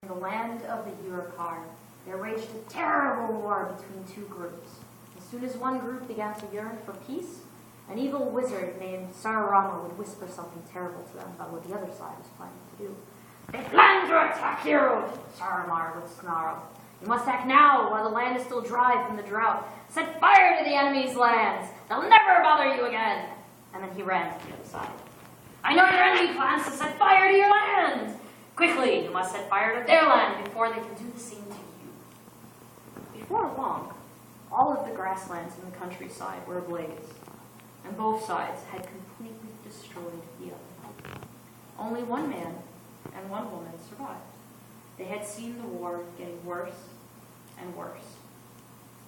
In the land of the Urukar, there raged a terrible war between two groups. As soon as one group began to yearn for peace, an evil wizard named Sararama would whisper something terrible to them about what the other side was planning to do. "They plan to attack you!" Saramar would snarl. "You must act now, while the land is still dry from the drought. Set fire to the enemy's lands! They'll never bother you again!" And then he ran to the other side. "I know your enemy plans to set fire to your land! Quickly, you must set fire to their land before they can do the same to you." Before long, all of the grasslands in the countryside were ablaze, and both sides had completely destroyed the other. Only one man and one woman survived. They had seen the war getting worse and worse.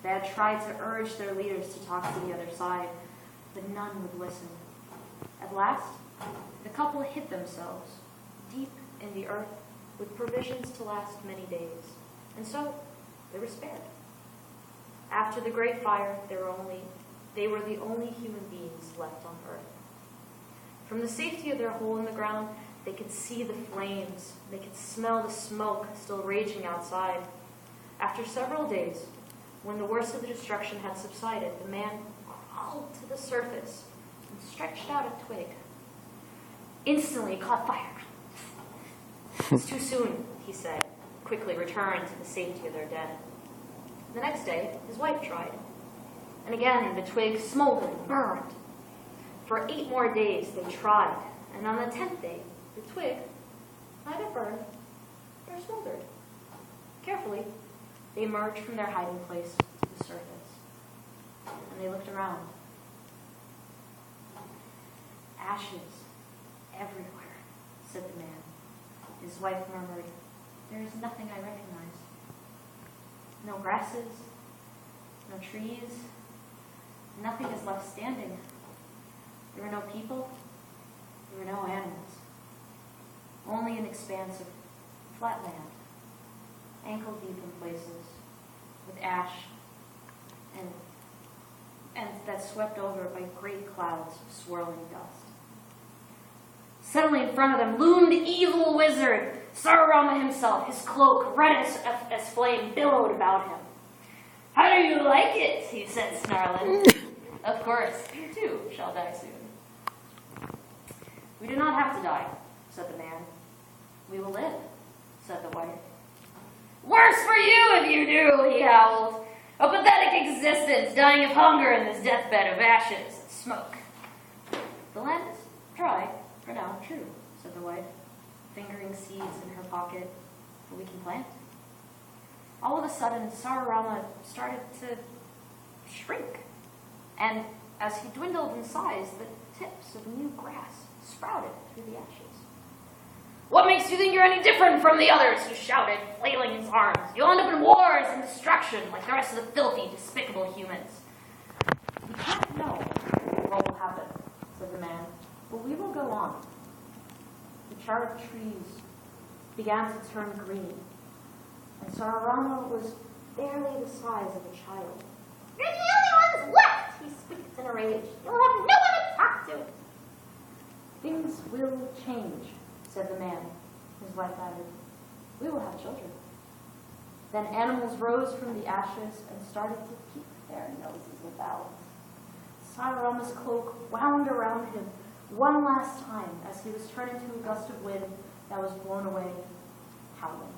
They had tried to urge their leaders to talk to the other side, but none would listen. At last, the couple hid themselves deep in the earth with provisions to last many days, and so they were spared. After the great fire, they were the only human beings left on earth. From the safety of their hole in the ground, they could see the flames. They could smell the smoke still raging outside. After several days, when the worst of the destruction had subsided, the man crawled to the surface and stretched out a twig. Instantly, it caught fire. "It's too soon," he said, quickly returned to the safety of their den. The next day, his wife tried. And again, the twig smoldered and burned. For 8 more days, they tried. And on the 10th day, the twig neither burned nor smoldered. Carefully, they emerged from their hiding place to the surface. And they looked around. "Ashes everywhere," said the man. His wife murmured, "There is nothing I recognize. No grasses, no trees, nothing is left standing. There were no people, there were no animals. Only an expanse of flat land, ankle deep in places, with ash and that swept over by great clouds of swirling dust." Suddenly in front of them loomed the evil wizard, Sararama himself. His cloak, red as flame, billowed about him. "How do you like it?" he said, snarling. "Of course, you too shall die soon." "We do not have to die," said the man. "We will live," said the wife. "Worse for you if you do," he howled. "A pathetic existence, dying of hunger in this deathbed of ashes and smoke." "The land is dry for now, true," said the wife, fingering seeds in her pocket, "but we can plant." All of a sudden, Sararama started to shrink, and as he dwindled in size, the tips of new grass sprouted through the ashes. "What makes you think you're any different from the others?" he shouted, flailing his arms. "You'll end up in wars and destruction like the rest of the filthy, despicable humans." "We can't know what will happen," said the man, "but we will go on." The charred trees began to turn green, and Sararama was barely the size of a child. "You're the only ones left," he squeaked in a rage. "You'll have no one to talk to." "Things will change," said the man. His wife added, "We will have children." Then animals rose from the ashes and started to peek their noses about. Sararama's cloak wound around him one last time as he was turned into a gust of wind that was blown away, howling.